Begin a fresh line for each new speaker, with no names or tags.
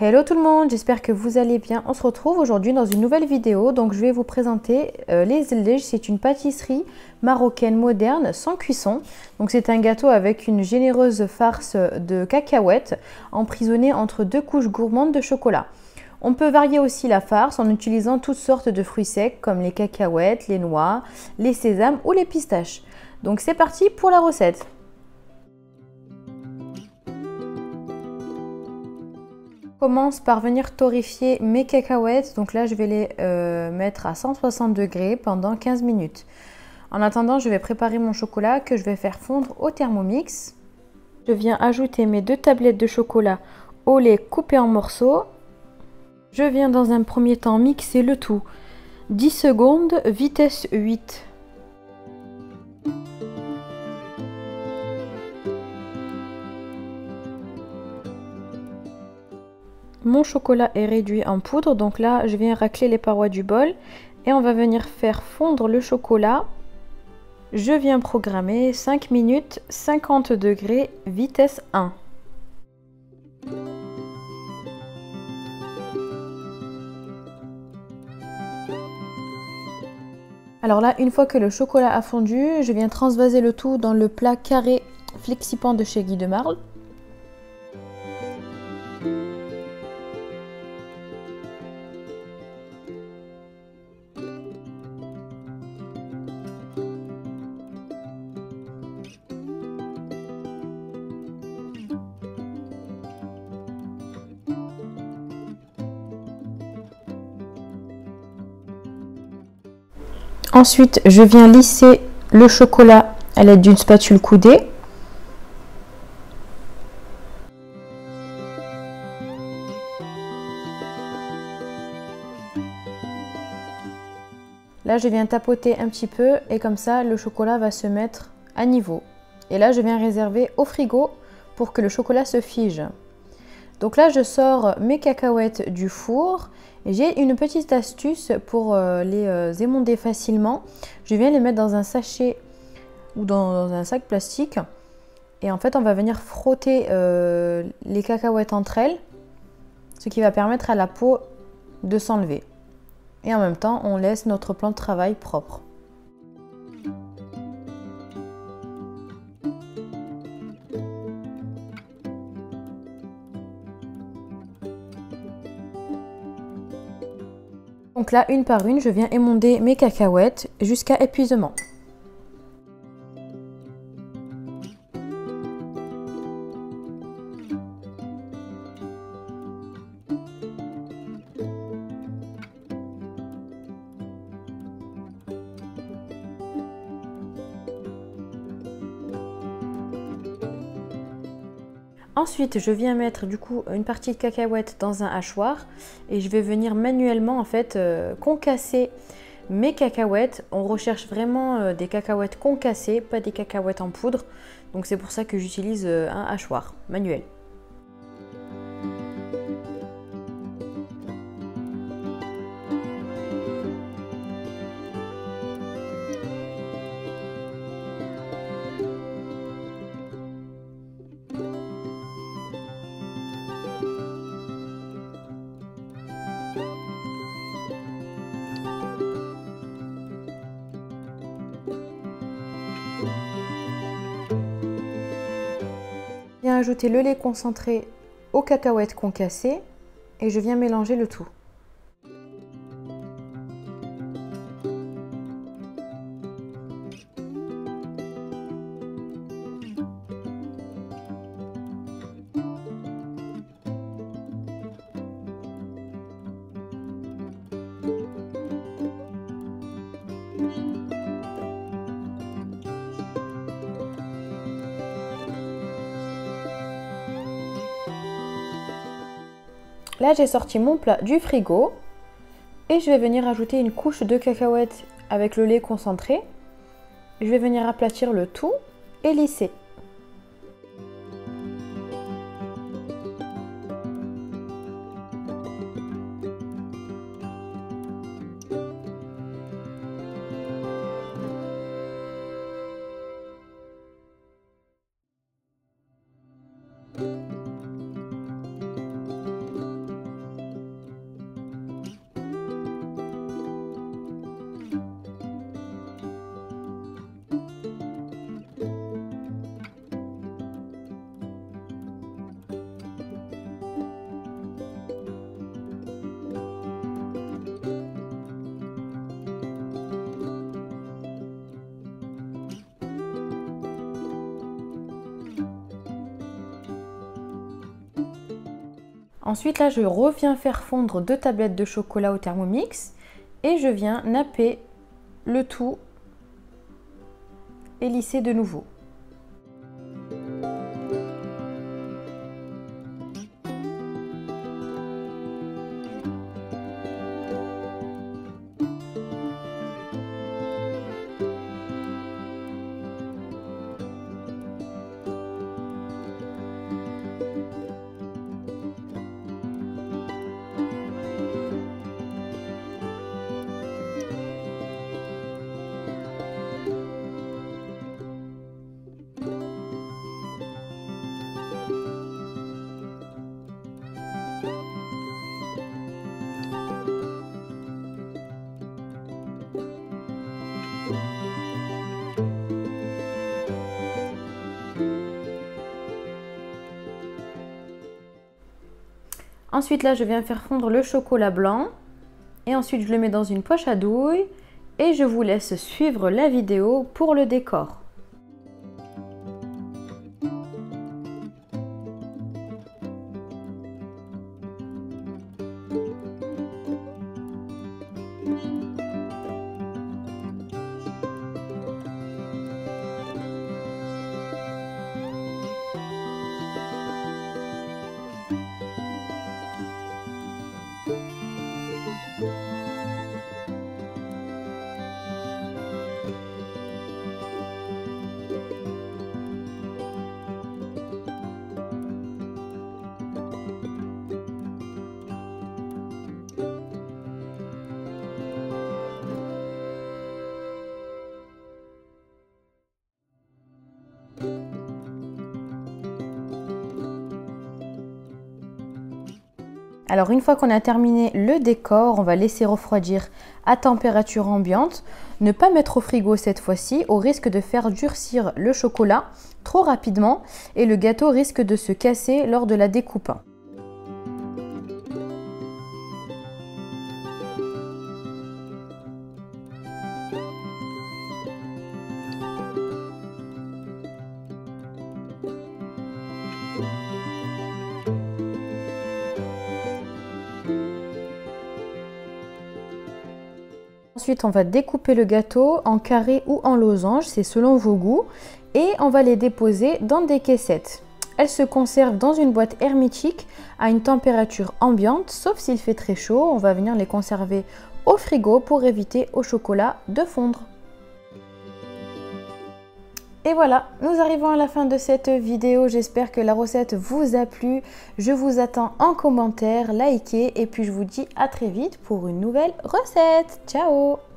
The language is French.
Hello tout le monde, j'espère que vous allez bien. On se retrouve aujourd'hui dans une nouvelle vidéo. Donc je vais vous présenter les Zeldej. C'est une pâtisserie marocaine moderne sans cuisson. Donc c'est un gâteau avec une généreuse farce de cacahuètes emprisonnée entre deux couches gourmandes de chocolat. On peut varier aussi la farce en utilisant toutes sortes de fruits secs comme les cacahuètes, les noix, les sésames ou les pistaches. Donc c'est parti pour la recette. Commence par venir torréfier mes cacahuètes. Donc là, je vais les mettre à 160 degrés pendant 15 minutes. En attendant, je vais préparer mon chocolat que je vais faire fondre au Thermomix. Je viens ajouter mes 2 tablettes de chocolat au lait coupé en morceaux. Je viens dans un premier temps mixer le tout. 10 secondes, vitesse 8. Mon chocolat est réduit en poudre, donc là je viens racler les parois du bol et on va venir faire fondre le chocolat. Je viens programmer 5 minutes, 50 degrés, vitesse 1. Alors là, une fois que le chocolat a fondu, je viens transvaser le tout dans le plat carré Flexipan de chez Guy de Marle. Ensuite, je viens lisser le chocolat à l'aide d'une spatule coudée. Là, je viens tapoter un petit peu et comme ça, le chocolat va se mettre à niveau. Et là, je viens réserver au frigo pour que le chocolat se fige. Donc là, je sors mes cacahuètes du four. J'ai une petite astuce pour les émonder facilement. Je viens les mettre dans un sachet ou dans un sac plastique. Et en fait, on va venir frotter les cacahuètes entre elles, ce qui va permettre à la peau de s'enlever. Et en même temps, on laisse notre plan de travail propre. Donc là, une par une, je viens émonder mes cacahuètes jusqu'à épuisement. Ensuite, je viens mettre du coup une partie de cacahuètes dans un hachoir et je vais venir manuellement en fait concasser mes cacahuètes. On recherche vraiment des cacahuètes concassées, pas des cacahuètes en poudre. Donc c'est pour ça que j'utilise un hachoir manuel. Je viens ajouter le lait concentré aux cacahuètes concassées et je viens mélanger le tout. Là, j'ai sorti mon plat du frigo et je vais venir ajouter une couche de cacahuètes avec le lait concentré. Je vais venir aplatir le tout et lisser. Ensuite, là, je reviens faire fondre 2 tablettes de chocolat au Thermomix et je viens napper le tout et lisser de nouveau. Ensuite, là, je viens faire fondre le chocolat blanc et ensuite je le mets dans une poche à douille et je vous laisse suivre la vidéo pour le décor. Alors une fois qu'on a terminé le décor, on va laisser refroidir à température ambiante. Ne pas mettre au frigo cette fois-ci au risque de faire durcir le chocolat trop rapidement et le gâteau risque de se casser lors de la découpe. Ensuite, on va découper le gâteau en carré ou en losange, c'est selon vos goûts. Et on va les déposer dans des caissettes. Elles se conservent dans une boîte hermétique à une température ambiante, sauf s'il fait très chaud. On va venir les conserver au frigo pour éviter au chocolat de fondre. Et voilà, nous arrivons à la fin de cette vidéo. J'espère que la recette vous a plu. Je vous attends en commentaire, likez et puis je vous dis à très vite pour une nouvelle recette. Ciao!